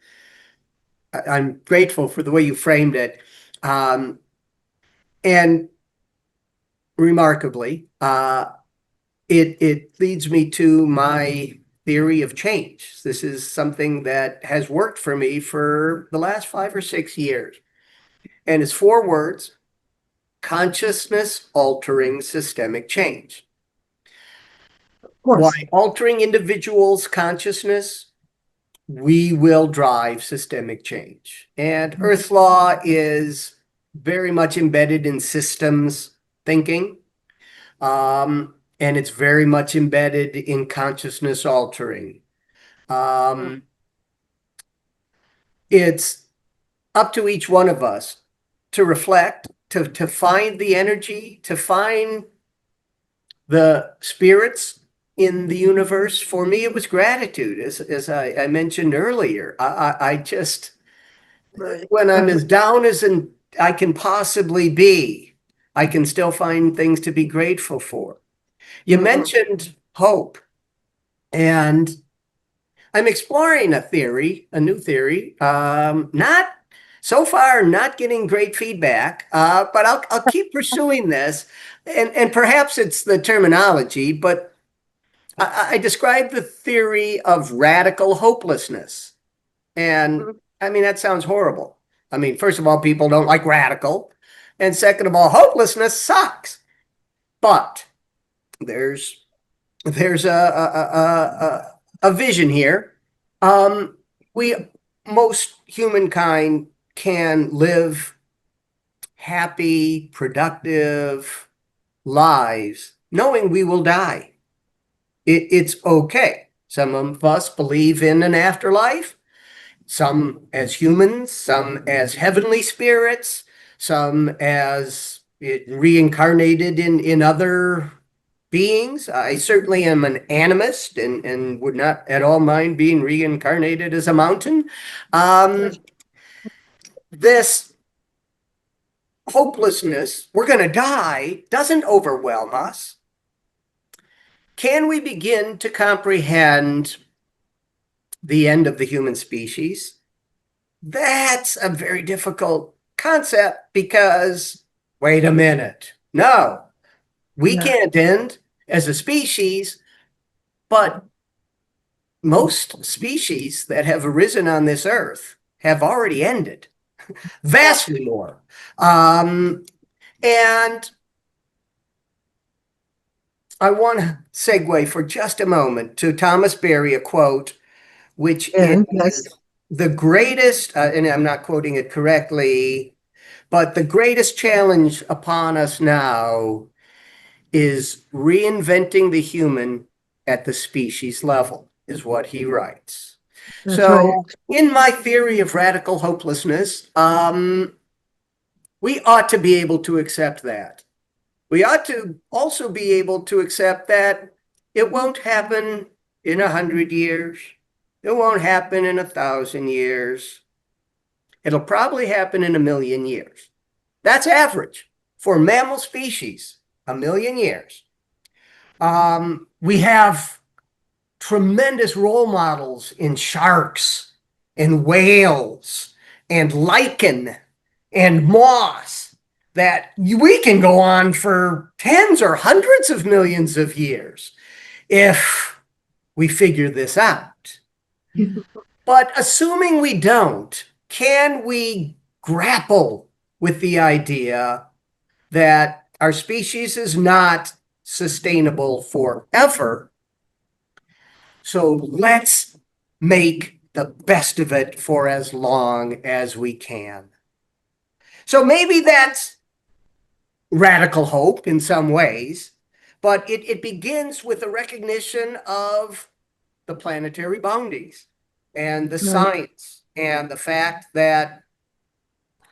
I'm grateful for the way you framed it. And remarkably, it leads me to my theory of change. This is something that has worked for me for the last 5 or 6 years. And it's 4 words: consciousness altering systemic change. Why altering individuals' consciousness, we will drive systemic change. And Earth law is very much embedded in systems thinking. And it's very much embedded in consciousness altering. It's up to each one of us to reflect, to find the energy, to find the spirits in the universe. For me, it was gratitude, as I mentioned earlier. I just, when I'm as down as I can possibly be, I can still find things to be grateful for. You mentioned hope, and I'm exploring a new theory. Not so far, not getting great feedback, but I'll keep pursuing this. And perhaps it's the terminology, but I describe the theory of radical hopelessness. And I mean, that sounds horrible. I mean, first of all, people don't like radical. And second of all, hopelessness sucks. But there's a vision here. Most humankind can live happy, productive lives knowing we will die. It's okay. Some of us believe in an afterlife, some as humans, some as heavenly spirits, some as reincarnated in other beings. I certainly am an animist and would not at all mind being reincarnated as a mountain. This hopelessness, we're going to die, doesn't overwhelm us. Can we begin to comprehend the end of the human species? That's a very difficult concept because, wait a minute, no, we can't end as a species, but most species that have arisen on this earth have already ended, vastly more. And I want to segue for just a moment to Thomas Berry, a quote, which is the greatest, and I'm not quoting it correctly, but the greatest challenge upon us now is reinventing the human at the species level, is what he writes. So in my theory of radical hopelessness, we ought to be able to accept that. We ought to also be able to accept that it won't happen in 100 years. It won't happen in 1,000 years. It'll probably happen in 1,000,000 years. That's average for mammal species, 1,000,000 years. We have tremendous role models in sharks and whales and lichen and moss that we can go on for tens or hundreds of millions of years if we figure this out. But assuming we don't, can we grapple with the idea that our species is not sustainable forever, So let's make the best of it for as long as we can. So maybe that's radical hope in some ways, but it begins with a recognition of the planetary boundaries and the Right. science and the fact that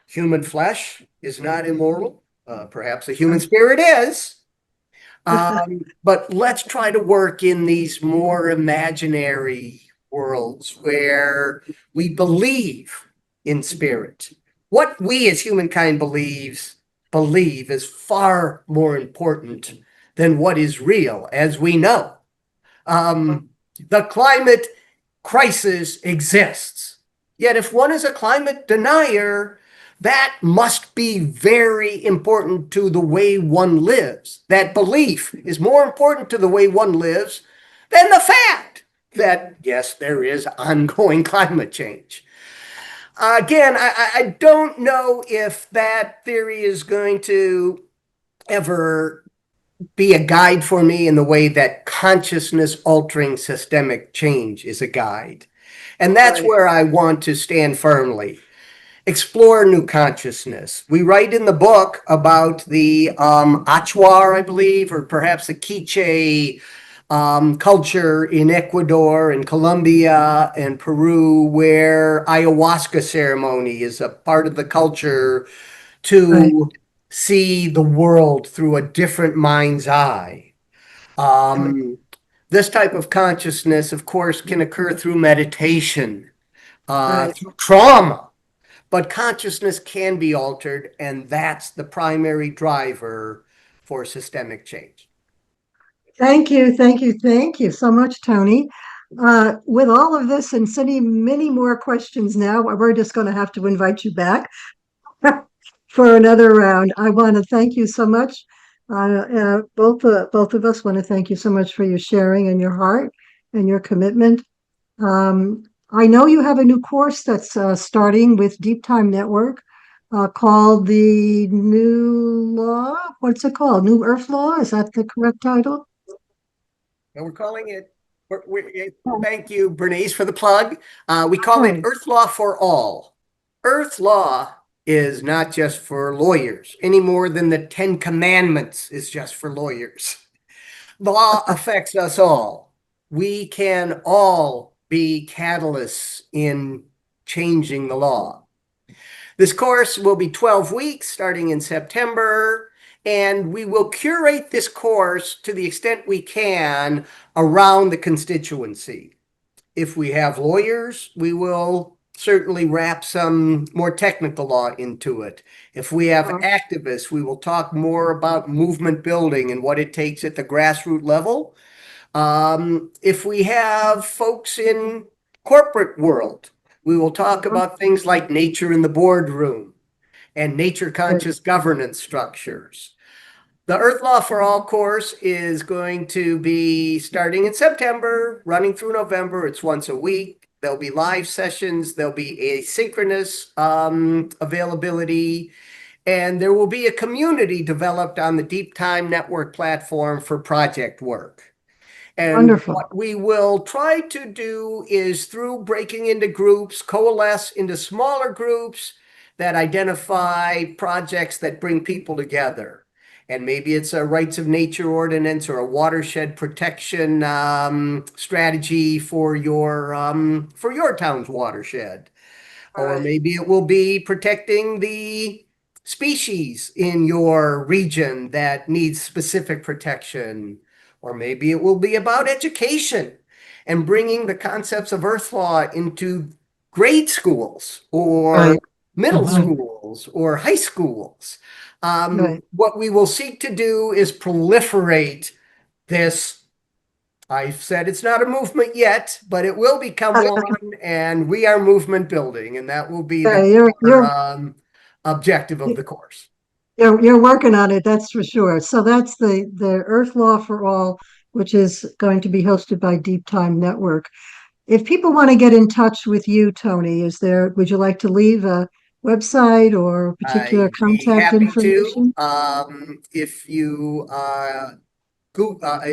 human flesh is not immortal. Perhaps the human spirit is. But let's try to work in these more imaginary worlds where we believe in spirit. What we as humankind believe is far more important than what is real, as we know. The climate crisis exists. Yet, if one is a climate denier, that must be very important to the way one lives. That belief is more important to the way one lives than the fact that, yes, there is ongoing climate change. Again, I don't know if that theory is going to ever be a guide for me in the way that consciousness altering systemic change is a guide. And that's Right. where I want to stand firmly. Explore new consciousness. We write in the book about the Achuar, I believe, or perhaps the Quiche culture in Ecuador and Colombia and Peru, where ayahuasca ceremony is a part of the culture Right. to see the world through a different mind's eye. Right. Um, this type of consciousness, of course, can occur through meditation, Right. through trauma, but consciousness can be altered, and that's the primary driver for systemic change. Thank you. Thank you. Thank you so much, Tony. With all of this and many more questions now, we're just going to have to invite you back for another round. I want to thank you so much. Both of us want to thank you so much for your sharing and your heart and your commitment. Um, I know you have a new course that's starting with Deep Time Network called the New Law. What's it called? New Earth Law? Is that the correct title? And we're calling it, thank you, Bernice, for the plug. We call it Oh, Earth Law for All. Earth Law is not just for lawyers any more than the Ten Commandments is just for lawyers. The law affects us all. We can all be catalysts in changing the law. This course will be 12 weeks starting in September, and we will curate this course to the extent we can around the constituency. If we have lawyers, we will certainly wrap some more technical law into it. If we have oh, activists, we will talk more about movement building and what it takes at the grassroots level. If we have folks in corporate world, we will talk uh-huh, about things like nature in the boardroom and nature right, conscious governance structures. The Earth Law for All course is going to be starting in September, running through November. It's once a week. There'll be live sessions. There'll be asynchronous availability. And there will be a community developed on the Deep Time Network platform for project work. And wonderful. what we will try to do is through breaking into groups, coalesce into smaller groups that identify projects that bring people together. And maybe it's a rights of nature ordinance or a watershed protection strategy for your town's watershed. Or Right, maybe it will be protecting the species in your region that needs specific protection. Or maybe it will be about education and bringing the concepts of Earth Law into grade schools or right, middle right, schools or high schools. right. What we will seek to do is proliferate this. I've said it's not a movement yet, but it will become one, and we are movement building, and that will be Yeah, the you're core, you're objective of the course. you're working on it, that's for sure. So that's the Earth Law for All, which is going to be hosted by Deep Time Network. If people want to get in touch with you, Tony, would you like to leave a website or particular I'd be contact happy to. information?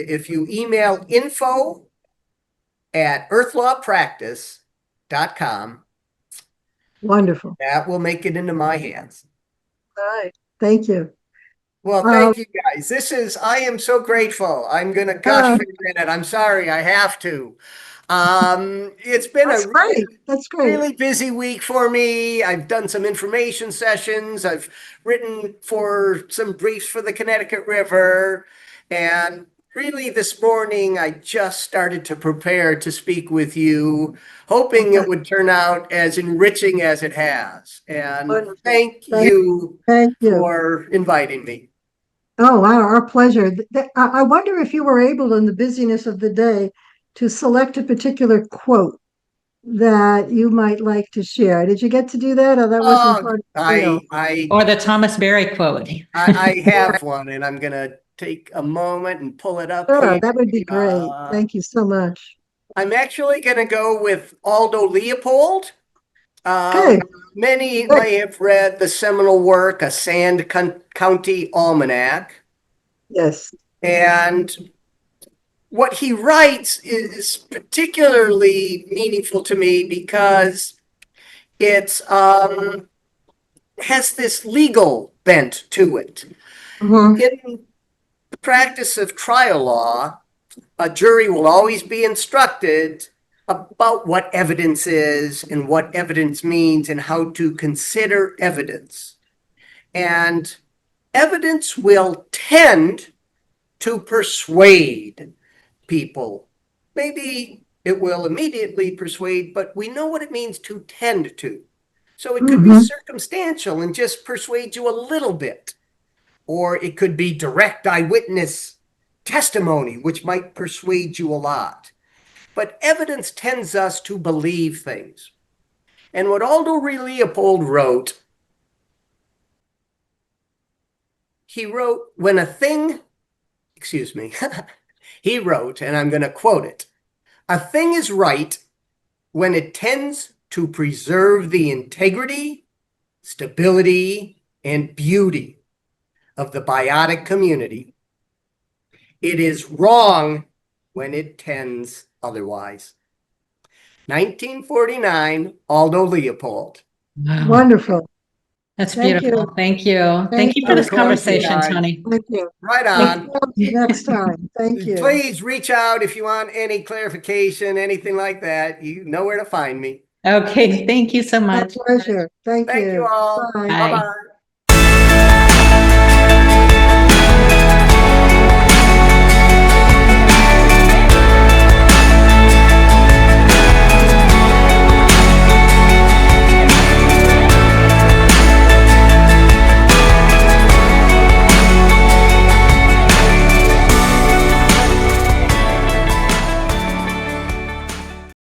If you email info at earthlawpractice.com. Wonderful. That will make it into my hands. All right. Thank you. Well, thank you guys. I am so grateful. I'm going to gush for a minute. I'm sorry, I have to. It's been That's a great. That's great. really busy week for me. I've done some information sessions. I've written for some briefs for the Connecticut River. And really this morning, I just started to prepare to speak with you, hoping it would turn out as enriching as it has. And Wonderful. thank you Thank you. for inviting me. Oh, wow, our pleasure. I wonder if you were able in the busyness of the day to select a particular quote that you might like to share. Did you get to do that, or that wasn't Oh, part of the deal? Or the Thomas Berry quote. I have one, and I'm going to take a moment and pull it up Sure, here. that would be great. Thank you so much. I'm actually going to go with Aldo Leopold. Okay. Many Good. may have read the seminal work, A Sand County Almanac. Yes. And what he writes is particularly meaningful to me because it's has this legal bent to it. Mhm. In the practice of trial law, a jury will always be instructed about what evidence is and what evidence means and how to consider evidence. And evidence will tend to persuade people. Maybe it will immediately persuade, but we know what it means to tend to. So it could be circumstantial and just persuade you a little bit, or it could be direct eyewitness testimony, which might persuade you a lot. But evidence tends us to believe things. And what Aldo Leopold wrote, he wrote, when a thing, excuse me, he wrote, and I'm going to quote it, a thing is right when it tends to preserve the integrity, stability, and beauty of the biotic community. It is wrong when it tends otherwise. 1949, Aldo Leopold. Wow. Wonderful. That's Thank beautiful. you. Thank you. Thank you for Of this course, you conversation, guys. Tony. Thank you. Right Look on. forward to next time. Thank you. Please reach out if you want any clarification, anything like that. You know where to find me. Okay. Thank you so My much. pleasure. Thank Thank you you. all. Bye. Bye. Bye-bye.